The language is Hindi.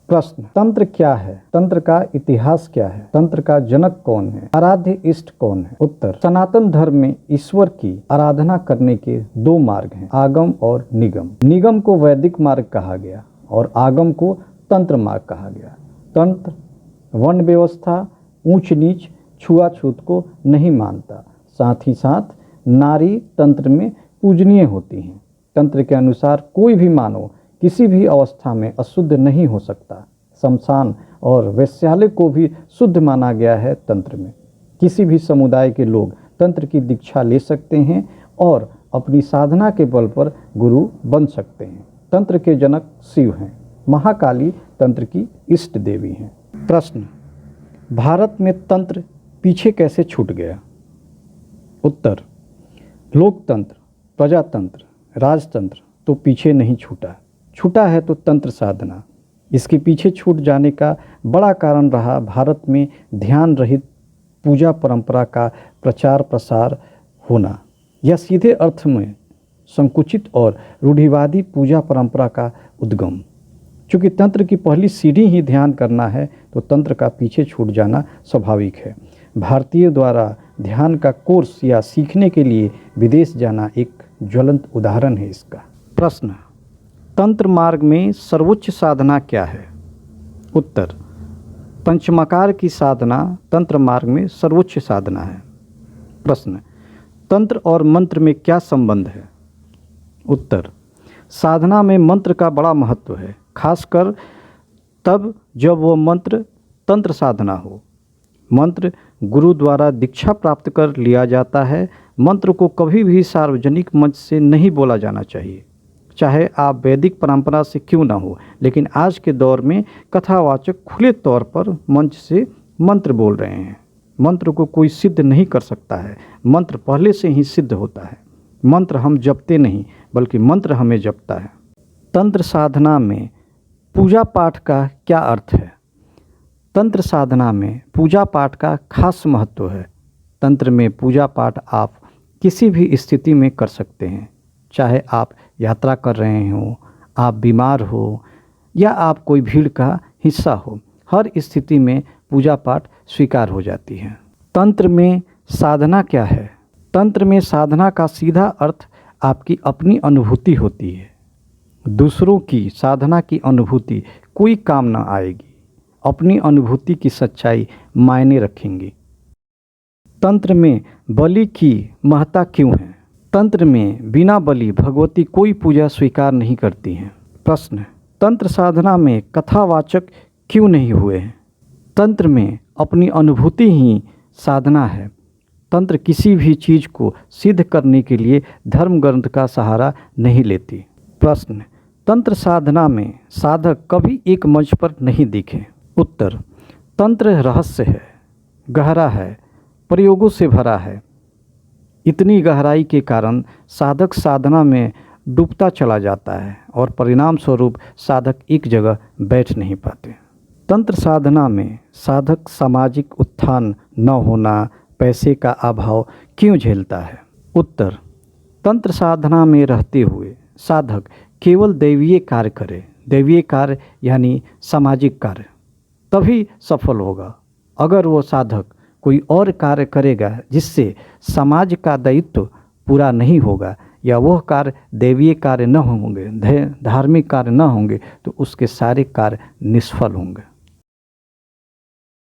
प्रश्न, तंत्र क्या है? तंत्र का इतिहास क्या है? तंत्र का जनक कौन है? आराध्य इष्ट कौन है? उत्तर, सनातन धर्म में ईश्वर की आराधना करने के दो मार्ग हैं, आगम और निगम। निगम को वैदिक मार्ग कहा गया और आगम को तंत्र मार्ग कहा गया। तंत्र वर्ण व्यवस्था, ऊंच नीच, छुआछूत को नहीं मानता, साथ ही साथ नारी तंत्र में पूजनीय होती हैं। तंत्र के अनुसार कोई भी मानव किसी भी अवस्था में अशुद्ध नहीं हो सकता। शमशान और वेश्यालय को भी शुद्ध माना गया है। तंत्र में किसी भी समुदाय के लोग तंत्र की दीक्षा ले सकते हैं और अपनी साधना के बल पर गुरु बन सकते हैं। तंत्र के जनक शिव हैं। महाकाली तंत्र की इष्ट देवी हैं। प्रश्न, भारत में तंत्र पीछे कैसे छूट गया? उत्तर, लोकतंत्र, प्रजातंत्र, राजतंत्र तो पीछे नहीं छूटा। छूटा है तो तंत्र साधना। इसके पीछे छूट जाने का बड़ा कारण रहा भारत में ध्यान रहित पूजा परंपरा का प्रचार प्रसार होना, या सीधे अर्थ में संकुचित और रूढ़िवादी पूजा परंपरा का उद्गम। चूँकि तंत्र की पहली सीढ़ी ही ध्यान करना है तो तंत्र का पीछे छूट जाना स्वाभाविक है। भारतीय द्वारा ध्यान का कोर्स या सीखने के लिए विदेश जाना एक ज्वलंत उदाहरण है इसका। प्रश्न, तंत्र मार्ग में सर्वोच्च साधना क्या है? उत्तर, पंचमकार की साधना तंत्र मार्ग में सर्वोच्च साधना है। प्रश्न, तंत्र और मंत्र में क्या संबंध है? उत्तर, साधना में मंत्र का बड़ा महत्व है, खासकर तब जब वो मंत्र तंत्र साधना हो। मंत्र गुरु द्वारा दीक्षा प्राप्त कर लिया जाता है। मंत्र को कभी भी सार्वजनिक मंच से नहीं बोला जाना चाहिए, चाहे आप वैदिक परंपरा से क्यों ना हो। लेकिन आज के दौर में कथावाचक खुले तौर पर मंच से मंत्र बोल रहे हैं। मंत्र को कोई सिद्ध नहीं कर सकता है, मंत्र पहले से ही सिद्ध होता है। मंत्र हम जपते नहीं बल्कि मंत्र हमें जपता है। तंत्र साधना में पूजा पाठ का क्या अर्थ है? तंत्र साधना में पूजा पाठ का खास महत्व है। तंत्र में पूजा पाठ आप किसी भी स्थिति में कर सकते हैं, चाहे आप यात्रा कर रहे हों, आप बीमार हो या आप कोई भीड़ का हिस्सा हो। हर स्थिति में पूजा पाठ स्वीकार हो जाती है। तंत्र में साधना क्या है? तंत्र में साधना का सीधा अर्थ आपकी अपनी अनुभूति होती है। दूसरों की साधना की अनुभूति कोई काम न आएगी। अपनी अनुभूति की सच्चाई मायने रखेंगी। तंत्र में बलि की महत्ता क्यों है? तंत्र में बिना बलि भगवती कोई पूजा स्वीकार नहीं करती हैं। प्रश्न, तंत्र साधना में कथावाचक क्यों नहीं हुए हैं? तंत्र में अपनी अनुभूति ही साधना है। तंत्र किसी भी चीज़ को सिद्ध करने के लिए धर्म ग्रंथ का सहारा नहीं लेती। प्रश्न, तंत्र साधना में साधक कभी एक मंच पर नहीं दिखे। उत्तर, तंत्र रहस्य है, गहरा है, प्रयोगों से भरा है। इतनी गहराई के कारण साधक साधना में डूबता चला जाता है और परिणाम स्वरूप साधक एक जगह बैठ नहीं पाते। तंत्र साधना में साधक सामाजिक उत्थान न होना, पैसे का अभाव क्यों झेलता है? उत्तर, तंत्र साधना में रहते हुए साधक केवल दैवीय कार्य करे, दैवीय कार्य यानी सामाजिक कार्य, तभी सफल होगा। अगर वो साधक कोई और कार्य करेगा जिससे समाज का दायित्व पूरा नहीं होगा या वह कार्य दैवीय कार्य न होंगे, धार्मिक कार्य न होंगे, तो उसके सारे कार्य निष्फल होंगे।